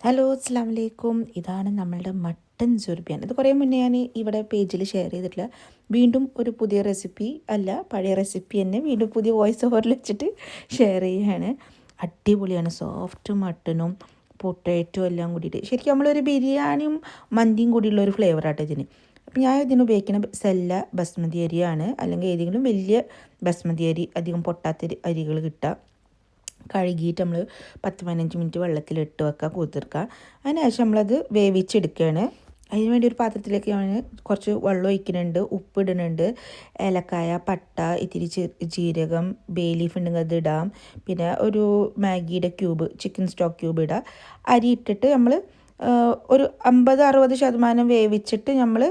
Hello അസ്സാം വലൈക്കും. ഇതാണ് നമ്മളുടെ മട്ടൻ സുർബിയാൻ. ഇത് കുറേ മുന്നേ ഞാൻ ഇവിടെ പേജിൽ ഷെയർ ചെയ്തിട്ടില്ല. വീണ്ടും ഒരു പുതിയ റെസിപ്പി അല്ല, പഴയ റെസിപ്പി തന്നെ വീണ്ടും പുതിയ വോയിസ് ഓവറിൽ വെച്ചിട്ട് ഷെയർ ചെയ്യുകയാണ്. അടിപൊളിയാണ്. സോഫ്റ്റ് മട്ടനും പൊട്ടാറ്റോ എല്ലാം കൂടിയിട്ട് ശരിക്കും നമ്മളൊരു ബിരിയാണിയും മന്തിയും കൂടിയുള്ള ഒരു ഫ്ലേവറാട്ടോ ഇതിന്. അപ്പം ഞാൻ ഇതിന് ഉപയോഗിക്കുന്ന സെല്ല ബസ്മതി അരിയാണ്, അല്ലെങ്കിൽ ഏതെങ്കിലും വലിയ ബസ്മതി അരി, അധികം പൊട്ടാത്ത അരികൾ കിട്ടുക. കഴുകിയിട്ട് നമ്മൾ 10-15 മിനിറ്റ് വെള്ളത്തിലിട്ട് വെക്കുക, കുതിർക്കുക. അതിനുശേഷം നമ്മളത് വേവിച്ചെടുക്കുകയാണ്. അതിന് വേണ്ടി ഒരു പാത്രത്തിലേക്ക് ഞാൻ കുറച്ച് വെള്ളം ഒഴിക്കുന്നുണ്ട്, ഉപ്പിടുന്നുണ്ട്, ഏലക്കായ, പട്ട, ഇത്തിരി ജീരകം, ബേ ലീഫ് ഉണ്ടെങ്കിൽ അത് ഇടാം. പിന്നെ ഒരു മാഗിയുടെ ക്യൂബ്, ചിക്കൻ സ്റ്റോക്ക് ക്യൂബ് ഇടാം. അരി ഇട്ടിട്ട് നമ്മൾ ഒരു 50-60% വേവിച്ചിട്ട് നമ്മൾ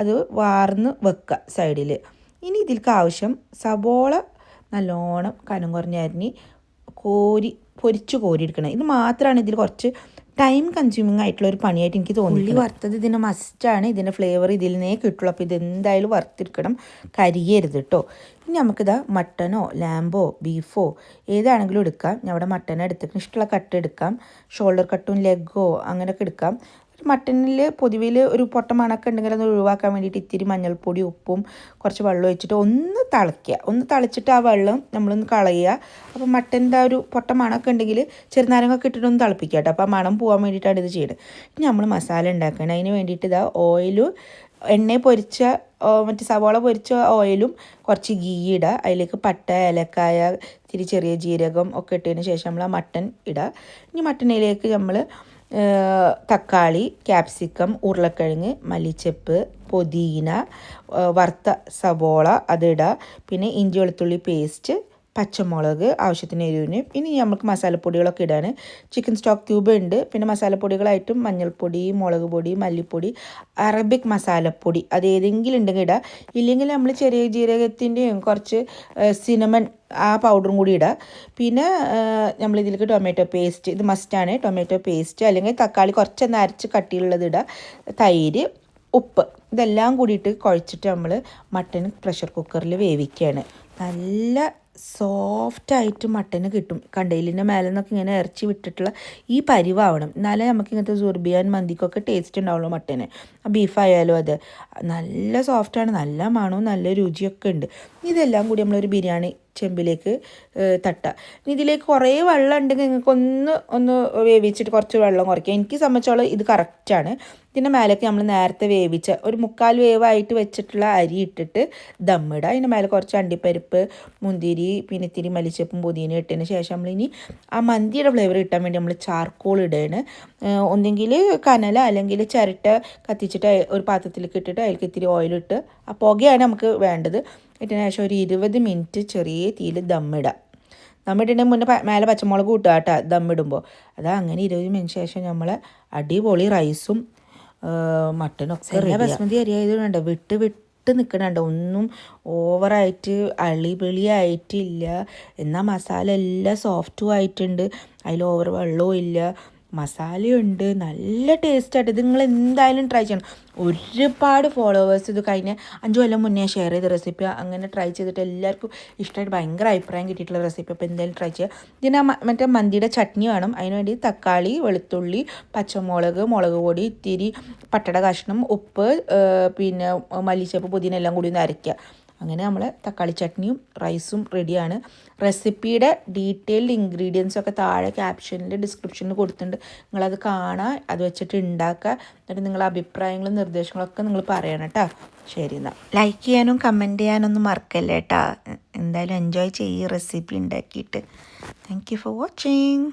അത് വാർന്ന് വെക്കുക സൈഡിൽ. ഇനി ഇതിലേക്ക് ആവശ്യം സബോള നല്ലോണം കനം കുറഞ്ഞ അരിഞ്ഞ് പൊരിച്ച് കോരിയെടുക്കണം. ഇത് മാത്രമാണ് ഇതിൽ കുറച്ച് ടൈം കൺസ്യൂമിങ് ആയിട്ടുള്ള ഒരു പണിയായിട്ട് എനിക്ക് തോന്നി. ഉള്ളി വറുത്തത് ഇതിന് മസ്റ്റാണ്. ഇതിൻ്റെ ഫ്ലേവർ ഇതിൽ നിന്നേ കിട്ടുള്ളൂ. അപ്പോൾ ഇതെന്തായാലും വറുത്തെടുക്കണം, കരിയരുത് കേട്ടോ. ഇനി നമുക്കിതാ മട്ടനോ ലാമ്പോ ബീഫോ ഏതാണെങ്കിലും എടുക്കാം. ഞാൻ ഇവിടെ മട്ടനെ എടുത്തിട്ട് ഇഷ്ടമുള്ള കട്ട് എടുക്കാം. ഷോൾഡർ കട്ടും ലെഗോ അങ്ങനെയൊക്കെ എടുക്കാം. മട്ടനിൽ പൊതുവിൽ ഒരു പൊട്ട മണക്കം ഉണ്ടെങ്കിൽ അത് ഒഴിവാക്കാൻ വേണ്ടിയിട്ട് ഇത്തിരി മഞ്ഞൾപ്പൊടി, ഉപ്പും കുറച്ച് വെള്ളം ഒഴിച്ചിട്ട് ഒന്ന് തിളച്ചിട്ട് ആ വെള്ളം നമ്മളൊന്ന് കളയുക. അപ്പോൾ മട്ടൻ്റെ ആ ഒരു പൊട്ട മണക്കം ഉണ്ടെങ്കിൽ ചെറുനാരങ്ങൊക്കെ ഇട്ടിട്ടൊന്ന് തിളപ്പിക്കുക കേട്ടോ. അപ്പോൾ ആ മണം പോകാൻ വേണ്ടിയിട്ടാണ് ഇത് ചെയ്യുന്നത്. ഇനി നമ്മൾ മസാല ഉണ്ടാക്കണം. അതിന് വേണ്ടിയിട്ട് ഇതാ എണ്ണ പൊരിച്ച മറ്റേ സവാള പൊരിച്ച ഓയിലും കുറച്ച് ഗീ ഇടുക. അതിലേക്ക് പട്ട, ഏലക്കായ, ഇത്തിരി ചെറിയ ജീരകം ഒക്കെ ഇട്ടതിന് ശേഷം നമ്മൾ ആ മട്ടൻ ഇടുക. ഇനി മട്ടനിലേക്ക് നമ്മൾ തക്കാളി, ക്യാപ്സിക്കം, ഉരുളക്കിഴങ്ങ്, മല്ലിച്ചപ്പ്, പുതിന, വറുത്ത സവോള അതിടുക. പിന്നെ ഇഞ്ചി വെളുത്തുള്ളി പേസ്റ്റ്, പച്ചമുളക് ആവശ്യത്തിന് എരിവിന്. ഇനി നമുക്ക് മസാലപ്പൊടികളൊക്കെ ഇടാൻ ചിക്കൻ സ്റ്റോക്ക് ക്യൂബ് ഉണ്ട്. പിന്നെ മസാലപ്പൊടികളായിട്ടും മഞ്ഞൾപ്പൊടി, മുളക് പൊടി, മല്ലിപ്പൊടി, അറബിക് മസാലപ്പൊടി അത് ഏതെങ്കിലും ഉണ്ടെങ്കിൽ ഇടുക. ഇല്ലെങ്കിൽ നമ്മൾ ചെറിയ ജീരകത്തിൻ്റെയും കുറച്ച് സിനമൺ ആ പൗഡറും കൂടി ഇടുക. പിന്നെ നമ്മളിതിലേക്ക് ടൊമാറ്റോ പേസ്റ്റ്, ഇത് മസ്റ്റാണ്, ടൊമാറ്റോ പേസ്റ്റ് അല്ലെങ്കിൽ തക്കാളി കുറച്ചൊന്ന് അരച്ച് കട്ടിയുള്ളത് ഇടുക. തൈര്, ഉപ്പ് ഇതെല്ലാം കൂടിയിട്ട് കുഴച്ചിട്ട് നമ്മൾ മട്ടൻ പ്രഷർ കുക്കറിൽ വേവിക്കുകയാണ്. നല്ല സോഫ്റ്റായിട്ട് മട്ടന് കിട്ടും. കണ്ടയിലിൻ്റെ മേലെ നിന്നൊക്കെ ഇങ്ങനെ ഇറച്ചി വിട്ടിട്ടുള്ള ഈ പരിവാവണം. എന്നാലേ നമുക്ക് ഇങ്ങനത്തെ സുർബിയാൻ മന്തിക്കൊക്കെ ടേസ്റ്റ് ഉണ്ടാവുള്ളൂ മട്ടന്. ബീഫായാലും അത് നല്ല സോഫ്റ്റാണ്, നല്ല മണവും നല്ല രുചിയൊക്കെ ഉണ്ട്. ഇതെല്ലാം കൂടി നമ്മളൊരു ബിരിയാണി ചെമ്പിലേക്ക് തട്ടുക. ഇതിലേക്ക് കുറേ വെള്ളം ഉണ്ടെങ്കിൽ നിങ്ങൾക്ക് ഒന്ന് വേവിച്ചിട്ട് കുറച്ച് വെള്ളം കുറയ്ക്കുക. എനിക്ക് സംബന്ധിച്ചോളം ഇത് കറക്റ്റാണ്. ഇതിൻ്റെ മേലേക്ക് നമ്മൾ നേരത്തെ വേവിച്ച ഒരു 3/4 വേവായിട്ട് വെച്ചിട്ടുള്ള അരി ഇട്ടിട്ട് ദമ്മിടുക. അതിൻ്റെ മേലെ കുറച്ച് അണ്ടിപ്പരിപ്പ്, മുന്തിരി, പിന്നെ ഇത്തിരി മല്ലിച്ചപ്പും പുതിന ഇട്ടതിന് ശേഷം നമ്മളിനി ആ മന്തിയുടെ ഫ്ലേവർ കിട്ടാൻ വേണ്ടി നമ്മൾ ചാർക്കോൾ ഇടുകയാണ്. ഒന്നെങ്കിൽ കനല അല്ലെങ്കിൽ ചിരട്ട കത്തിച്ചിട്ട് ഒരു പാത്രത്തിലേക്ക് ഇട്ടിട്ട് അതിലേക്ക് ഇത്തിരി ഓയിലിട്ട് ആ പുകയാണ് നമുക്ക് വേണ്ടത്. ഇതിന് ശേഷം ഒരു 20 മിനിറ്റ് ചെറിയ തീയിൽ ദമ്മിടുക. ദമ്മിട്ടിൻ്റെ മുന്നേ മേലെ പച്ചമുളക് കൂട്ടുക കേട്ടോ ദമ്മിടുമ്പോൾ. അങ്ങനെ 20 മിനിറ്റ് ശേഷം നമ്മൾ അടിപൊളി റൈസും മട്ടനൊക്കെ ബസ്മതി അരി ആയതുകൊണ്ട് വിട്ട് നിൽക്കണുണ്ട്. ഒന്നും ഓവറായിട്ട് അളിപിളിയായിട്ടില്ല. എന്നാൽ മസാല എല്ലാം സോഫ്റ്റും ആയിട്ടുണ്ട്. അതിൽ ഓവർ വെള്ളവും ഇല്ല, മസാലയുണ്ട്, നല്ല ടേസ്റ്റായിട്ട്. ഇത് നിങ്ങൾ എന്തായാലും ട്രൈ ചെയ്യണം. ഒരുപാട് ഫോളോവേഴ്സ് ഇത് കഴിഞ്ഞ 5 കൊല്ലം മുന്നേ ഷെയർ ചെയ്ത റെസിപ്പി അങ്ങനെ ട്രൈ ചെയ്തിട്ട് എല്ലാവർക്കും ഇഷ്ടമായിട്ട് ഭയങ്കര അഭിപ്രായം കിട്ടിയിട്ടുള്ള റെസിപ്പി. അപ്പോൾ എന്തായാലും ട്രൈ ചെയ്യുക. ഇതിന് മറ്റേ മന്തിയുടെ ചട്നി വേണം. അതിനുവേണ്ടി തക്കാളി, വെളുത്തുള്ളി, പച്ചമുളക്, മുളക് പൊടി, ഇത്തിരി പട്ടട കഷ്ണം, ഉപ്പ്, പിന്നെ മല്ലിച്ചപ്പ്, പുതിന എല്ലാം കൂടി ഒന്ന് അരയ്ക്കുക. അങ്ങനെ നമ്മൾ തക്കാളി ചട്നിയും റൈസും റെഡിയാണ്. റെസിപ്പിയുടെ ഡീറ്റെയിൽഡ് ഇൻഗ്രീഡിയൻസ് ഒക്കെ താഴെ ക്യാപ്ഷനിൽ ഡിസ്ക്രിപ്ഷനിൽ കൊടുത്തിട്ടുണ്ട്. നിങ്ങളത് കാണുക, അത് വെച്ചിട്ട് ഉണ്ടാക്കുക. എന്നിട്ട് നിങ്ങളുടെ അഭിപ്രായങ്ങളും നിർദ്ദേശങ്ങളൊക്കെ നിങ്ങൾ പറയണം കേട്ടോ. ശരി, എന്നാൽ ലൈക്ക് ചെയ്യാനും കമൻറ്റ് ചെയ്യാനൊന്നും മറക്കല്ലേ കേട്ടോ. എന്തായാലും എൻജോയ് ചെയ്യുക റെസിപ്പി ഉണ്ടാക്കിയിട്ട്. Thank you for watching.